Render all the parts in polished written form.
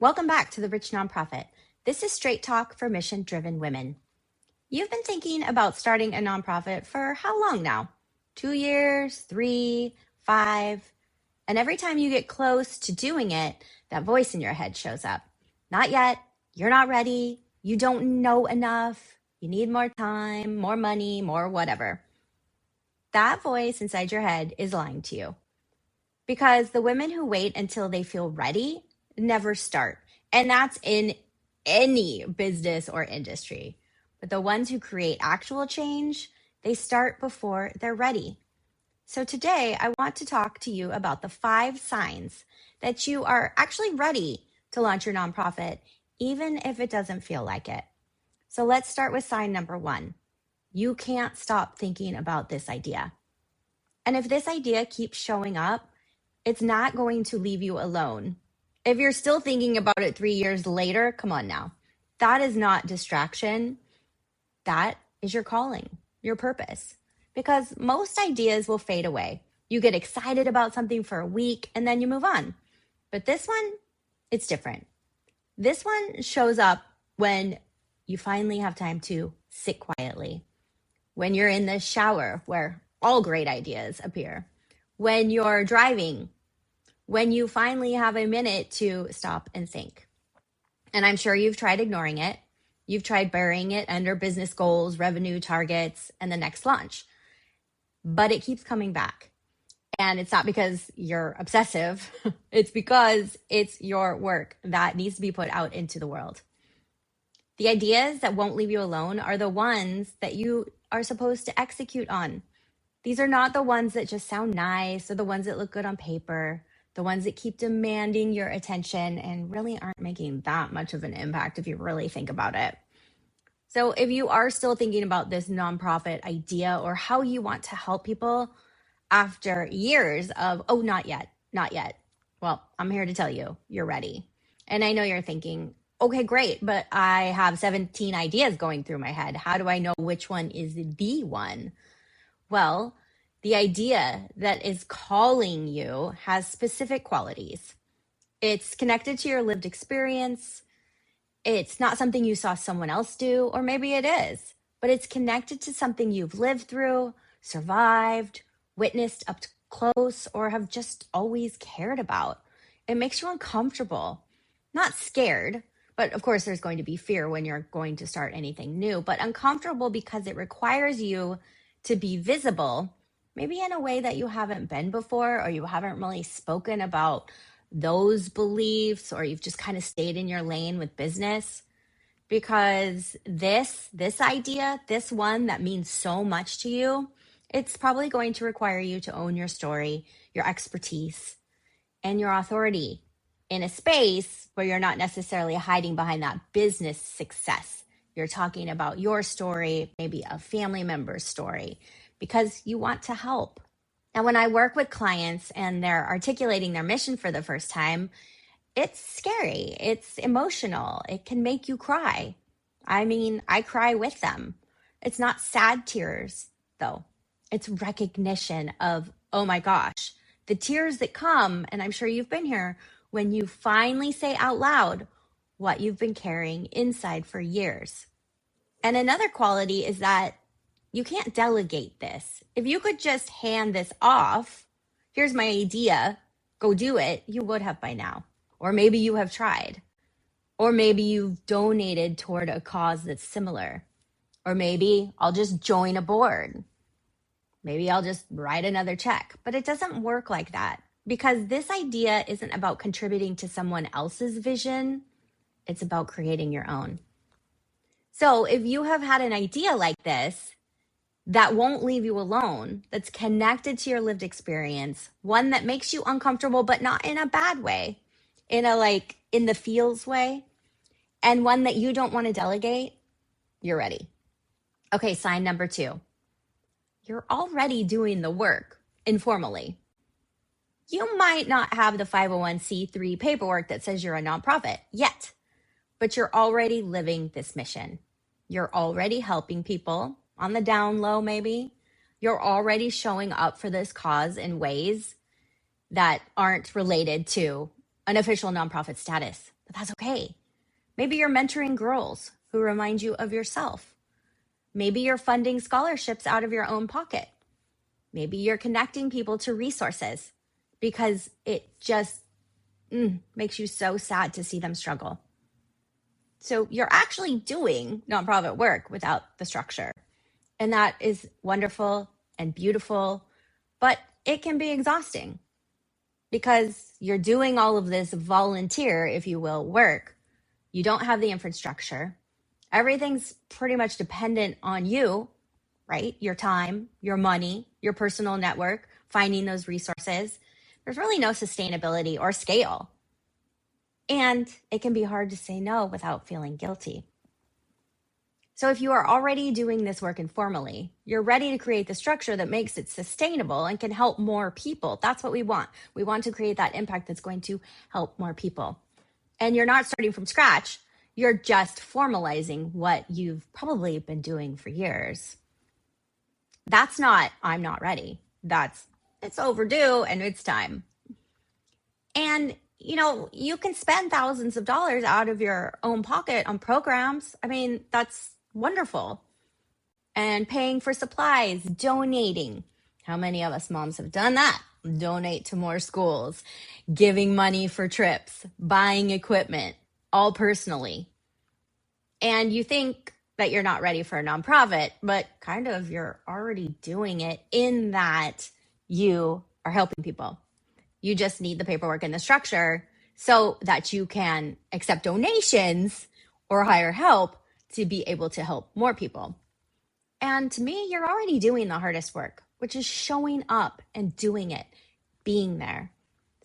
Welcome back to The Rich Nonprofit. This is straight talk for mission-driven women. You've been thinking about starting a nonprofit for how long now? 2 years, 3, 5, and every time you get close to doing it, that voice in your head shows up. Not yet, you're not ready, you don't know enough, you need more time, more money, more whatever. That voice inside your head is lying to you. Because the women who wait until they feel ready never start. And that's in any business or industry. But the ones who create actual change, they start before they're ready. So today, I want to talk to you about the 5 signs that you are actually ready to launch your nonprofit, even if it doesn't feel like it. So let's start with sign number 1. You can't stop thinking about this idea. And if this idea keeps showing up, it's not going to leave you alone. If you're still thinking about it 3 years later, come on now. That is not distraction. That is your calling, your purpose. Because most ideas will fade away. You get excited about something for a week and then you move on. But this one, it's different. This one shows up when you finally have time to sit quietly. When you're in the shower, where all great ideas appear. When you're driving, when you finally have a minute to stop and think. And I'm sure you've tried ignoring it. You've tried burying it under business goals, revenue targets, and the next launch. But it keeps coming back. And it's not because you're obsessive. It's because it's your work that needs to be put out into the world. The ideas that won't leave you alone are the ones that you are supposed to execute on. These are not the ones that just sound nice or the ones that look good on paper, the ones that keep demanding your attention and really aren't making that much of an impact if you really think about it. So if you are still thinking about this nonprofit idea or how you want to help people after years of, oh, not yet. Well, I'm here to tell you, you're ready. And I know you're thinking, okay, great, but I have 17 ideas going through my head. How do I know which one is the one? Well, the idea that is calling you has specific qualities. It's connected to your lived experience. It's not something you saw someone else do, or maybe it is, but it's connected to something you've lived through, survived, witnessed up close, or have just always cared about. It makes you uncomfortable, not scared, but of course there's going to be fear when you're going to start anything new, but uncomfortable because it requires you to be visible, maybe in a way that you haven't been before, or you haven't really spoken about those beliefs, or you've just kind of stayed in your lane with business. Because this idea, this one that means so much to you, it's probably going to require you to own your story, your expertise, and your authority in a space where you're not necessarily hiding behind that business success. You're talking about your story, maybe a family member's story, because you want to help. And when I work with clients and they're articulating their mission for the first time, it's scary. It's emotional. It can make you cry. I mean, I cry with them. It's not sad tears, though. It's recognition of, oh my gosh, the tears that come, and I'm sure you've been here, when you finally say out loud what you've been carrying inside for years. And another quality is that you can't delegate this. If you could just hand this off, here's my idea, go do it, you would have by now. Or maybe you have tried. Or maybe you've donated toward a cause that's similar. Or maybe I'll just join a board. Maybe I'll just write another check. But it doesn't work like that, because this idea isn't about contributing to someone else's vision. It's about creating your own. So if you have had an idea like this that won't leave you alone, that's connected to your lived experience, one that makes you uncomfortable, but not in a bad way, in a in the feels way, and one that you don't want to delegate, you're ready. Okay, sign number 2. You're already doing the work informally. You might not have the 501c3 paperwork that says you're a nonprofit yet, but you're already living this mission. You're already helping people on the down low, maybe. You're already showing up for this cause in ways that aren't related to an official nonprofit status. but that's okay. Maybe you're mentoring girls who remind you of yourself. Maybe you're funding scholarships out of your own pocket. Maybe you're connecting people to resources because it just makes you so sad to see them struggle. So you're actually doing nonprofit work without the structure. And that is wonderful and beautiful, but it can be exhausting because you're doing all of this volunteer, if you will, work. You don't have the infrastructure. Everything's pretty much dependent on you, right? Your time, your money, your personal network, finding those resources. There's really no sustainability or scale. And it can be hard to say no without feeling guilty. So if you are already doing this work informally, you're ready to create the structure that makes it sustainable and can help more people. That's what we want. We want to create that impact that's going to help more people. And you're not starting from scratch. You're just formalizing what you've probably been doing for years. That's not, I'm not ready. It's overdue and it's time. And, you can spend thousands of dollars out of your own pocket on programs. I mean, that's wonderful. And paying for supplies, donating. How many of us moms have done that? Donate to more schools, giving money for trips, buying equipment, all personally. And you think that you're not ready for a nonprofit, but kind of you're already doing it in that you are helping people. You just need the paperwork and the structure so that you can accept donations or hire help to be able to help more people. And to me, you're already doing the hardest work, which is showing up and doing it, being there.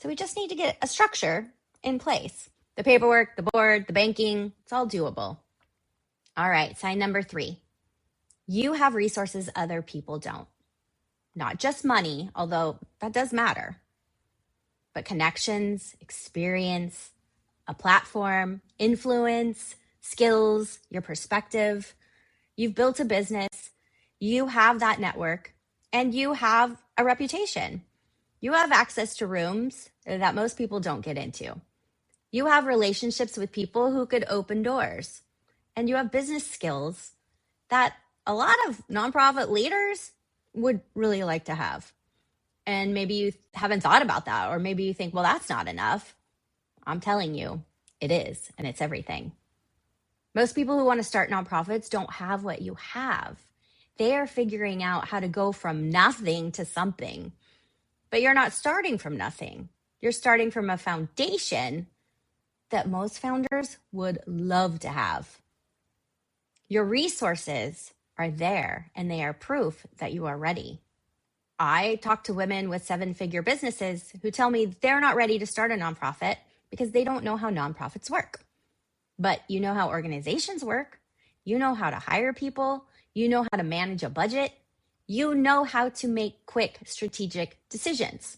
So we just need to get a structure in place. The paperwork, the board, the banking, it's all doable. All right, sign number 3. You have resources other people don't. Not just money, although that does matter, but connections, experience, a platform, influence, skills, your perspective. You've built a business, you have that network, and you have a reputation. You have access to rooms that most people don't get into. You have relationships with people who could open doors. And you have business skills that a lot of nonprofit leaders would really like to have. And maybe you haven't thought about that, or maybe you think, well, that's not enough. I'm telling you, it is, and it's everything. Most people who want to start nonprofits don't have what you have. They are figuring out how to go from nothing to something. But you're not starting from nothing. You're starting from a foundation that most founders would love to have. Your resources are there, and they are proof that you are ready. I talk to women with 7-figure businesses who tell me they're not ready to start a nonprofit because they don't know how nonprofits work. But you know how organizations work. You know how to hire people. You know how to manage a budget. You know how to make quick strategic decisions.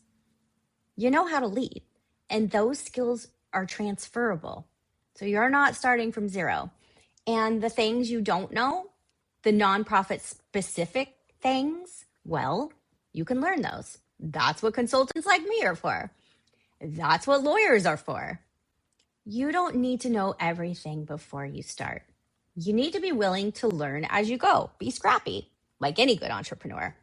You know how to lead. And those skills are transferable. So you're not starting from zero. And the things you don't know, the nonprofit specific things, well, you can learn those. That's what consultants like me are for. That's what lawyers are for. You don't need to know everything before you start. You need to be willing to learn as you go. Be scrappy, like any good entrepreneur.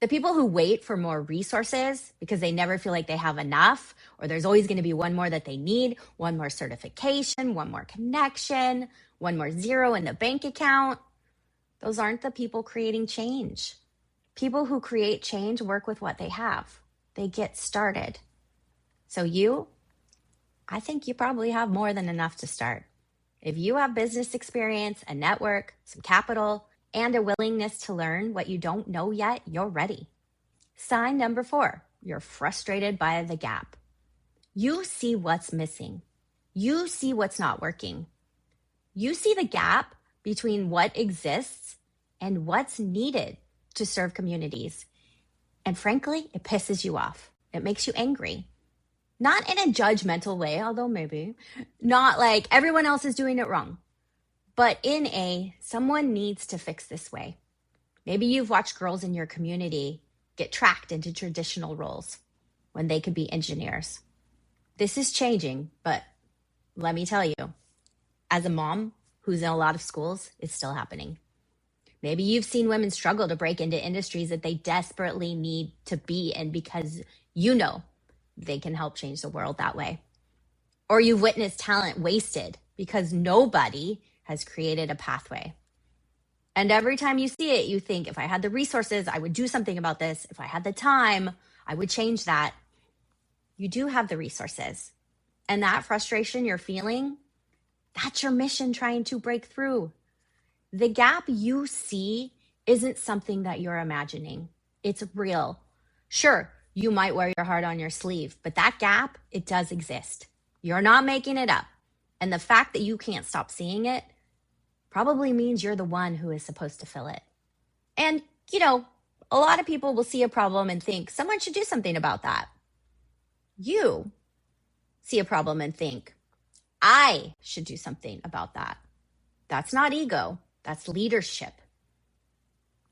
The people who wait for more resources because they never feel like they have enough, or there's always going to be one more that they need, one more certification, one more connection, one more zero in the bank account, those aren't the people creating change. People who create change work with what they have. They get started. So I think you probably have more than enough to start. If you have business experience, a network, some capital, and a willingness to learn what you don't know yet, you're ready. Sign number 4, you're frustrated by the gap. You see what's missing. You see what's not working. You see the gap between what exists and what's needed to serve communities. And frankly, it pisses you off. It makes you angry. Not in a judgmental way, although maybe. Not like everyone else is doing it wrong. But in someone needs to fix this way. Maybe you've watched girls in your community get tracked into traditional roles when they could be engineers. This is changing, but let me tell you, as a mom who's in a lot of schools, it's still happening. Maybe you've seen women struggle to break into industries that they desperately need to be in because you know they can help change the world that way. Or you've witnessed talent wasted because nobody has created a pathway. And every time you see it, you think, if I had the resources, I would do something about this. If I had the time, I would change that. You do have the resources. And that frustration you're feeling, that's your mission trying to break through. The gap you see isn't something that you're imagining. It's real. Sure, you might wear your heart on your sleeve, but that gap, it does exist. You're not making it up. And the fact that you can't stop seeing it probably means you're the one who is supposed to fill it. And, a lot of people will see a problem and think someone should do something about that. You see a problem and think, I should do something about that. That's not ego. That's leadership.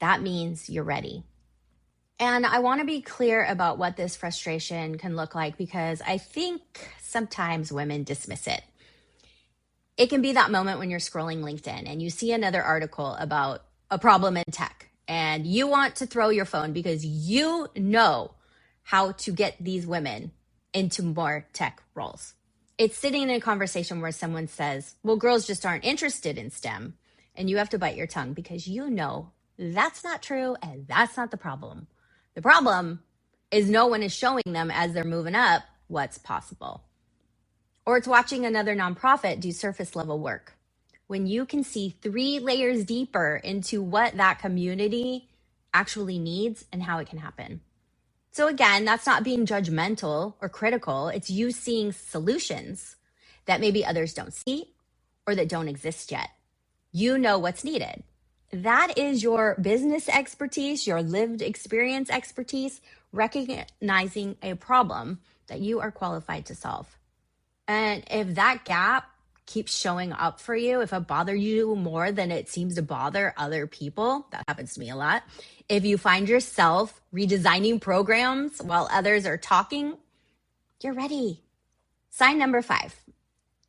That means you're ready. And I want to be clear about what this frustration can look like because I think sometimes women dismiss it. It can be that moment when you're scrolling LinkedIn and you see another article about a problem in tech and you want to throw your phone because you know how to get these women into more tech roles. It's sitting in a conversation where someone says, well, girls just aren't interested in STEM. And you have to bite your tongue because you know that's not true and that's not the problem. The problem is no one is showing them as they're moving up what's possible. Or it's watching another nonprofit do surface level work. When you can see 3 layers deeper into what that community actually needs and how it can happen. So again, that's not being judgmental or critical. It's you seeing solutions that maybe others don't see or that don't exist yet. You know what's needed. That is your business expertise, your lived experience expertise, recognizing a problem that you are qualified to solve. And if that gap keeps showing up for you, if it bothers you more than it seems to bother other people, that happens to me a lot. If you find yourself redesigning programs while others are talking, you're ready. Sign number 5.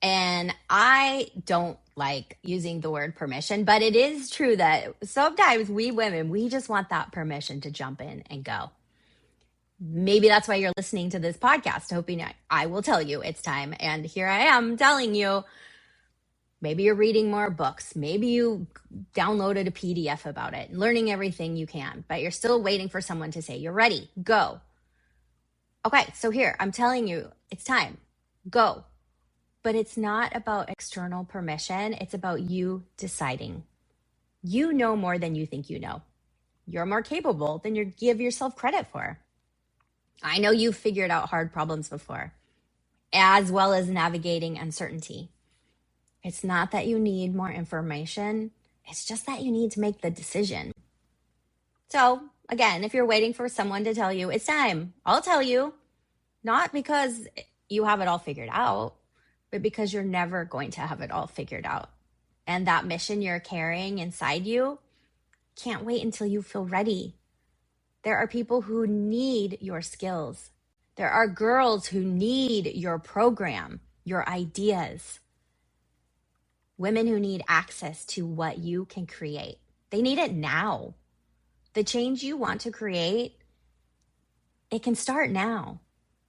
And I don't like using the word permission, but it is true that sometimes we women, we just want that permission to jump in and go. Maybe that's why you're listening to this podcast, hoping I will tell you it's time. And here I am telling you, maybe you're reading more books. Maybe you downloaded a PDF about it, learning everything you can, but you're still waiting for someone to say, you're ready, go. Okay, so here, I'm telling you, it's time, go. But it's not about external permission. It's about you deciding. You know more than you think you know. You're more capable than you give yourself credit for. I know you've figured out hard problems before, as well as navigating uncertainty. It's not that you need more information. It's just that you need to make the decision. So again, if you're waiting for someone to tell you it's time, I'll tell you, not because you have it all figured out, but because you're never going to have it all figured out. And that mission you're carrying inside you can't wait until you feel ready. There are people who need your skills. There are girls who need your program, your ideas. Women who need access to what you can create. They need it now. The change you want to create, it can start now,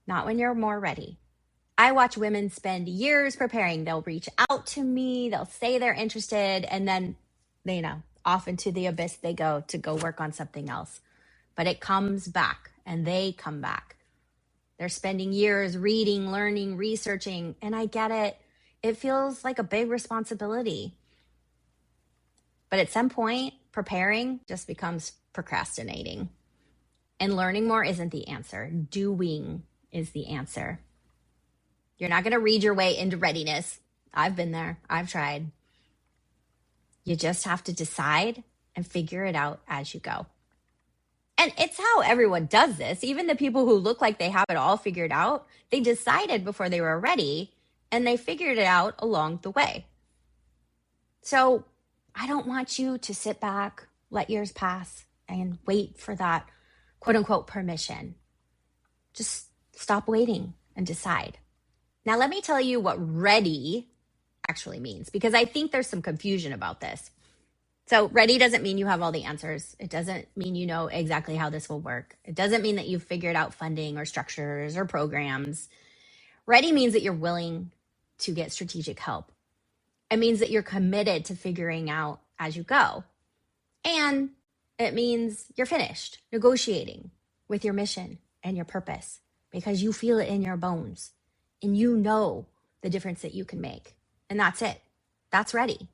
not when you're more ready. I watch women spend years preparing. They'll reach out to me. They'll say they're interested. And then, off into the abyss they go to go work on something else. But it comes back and they come back. They're spending years reading, learning, researching. And I get it. It feels like a big responsibility. But at some point, preparing just becomes procrastinating. And learning more isn't the answer. Doing is the answer. You're not going to read your way into readiness. I've been there. I've tried. You just have to decide and figure it out as you go. And it's how everyone does this. Even the people who look like they have it all figured out, they decided before they were ready and they figured it out along the way. So I don't want you to sit back, let years pass, and wait for that quote unquote permission. Just stop waiting and decide. Now, let me tell you what ready actually means, because I think there's some confusion about this. So ready doesn't mean you have all the answers. It doesn't mean you know exactly how this will work. It doesn't mean that you've figured out funding or structures or programs. Ready means that you're willing to get strategic help. It means that you're committed to figuring out as you go. And it means you're finished negotiating with your mission and your purpose because you feel it in your bones and you know the difference that you can make. And that's it. That's ready.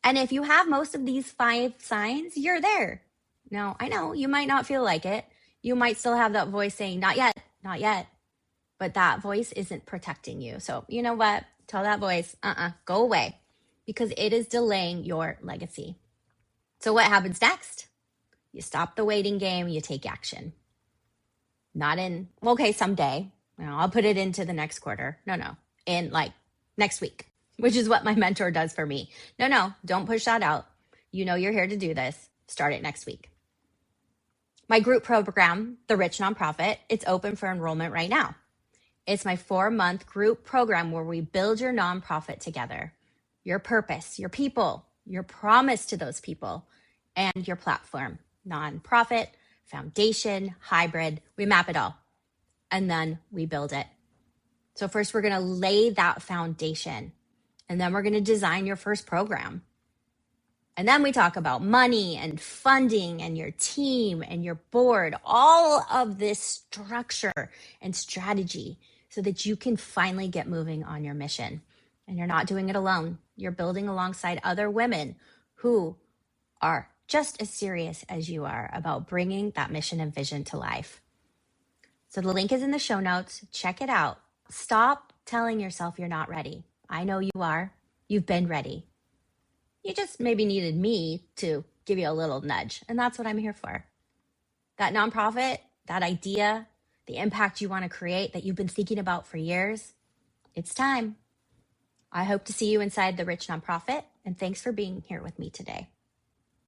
And if you have most of these 5 signs, you're there. Now, I know you might not feel like it. You might still have that voice saying, not yet, not yet. But that voice isn't protecting you. So you know what? Tell that voice, go away, because it is delaying your legacy. So what happens next? You stop the waiting game, you take action. Not in, okay, someday. I'll put it into the next quarter. No. In like next week, which is what my mentor does for me. No, don't push that out. You know you're here to do this. Start it next week. My group program, The Rich Nonprofit, it's open for enrollment right now. It's my 4-month group program where we build your nonprofit together, your purpose, your people, your promise to those people, and your platform, nonprofit, foundation, hybrid. We map it all, and then we build it. So first, we're going to lay that foundation, and then we're going to design your first program. And then we talk about money and funding and your team and your board, all of this structure and strategy so that you can finally get moving on your mission. And you're not doing it alone. You're building alongside other women who are just as serious as you are about bringing that mission and vision to life. So the link is in the show notes. Check it out. Stop telling yourself you're not ready. I know you are. You've been ready. You just maybe needed me to give you a little nudge. And that's what I'm here for. That nonprofit, that idea, the impact you want to create that you've been thinking about for years, it's time. I hope to see you inside The Rich Nonprofit. And thanks for being here with me today.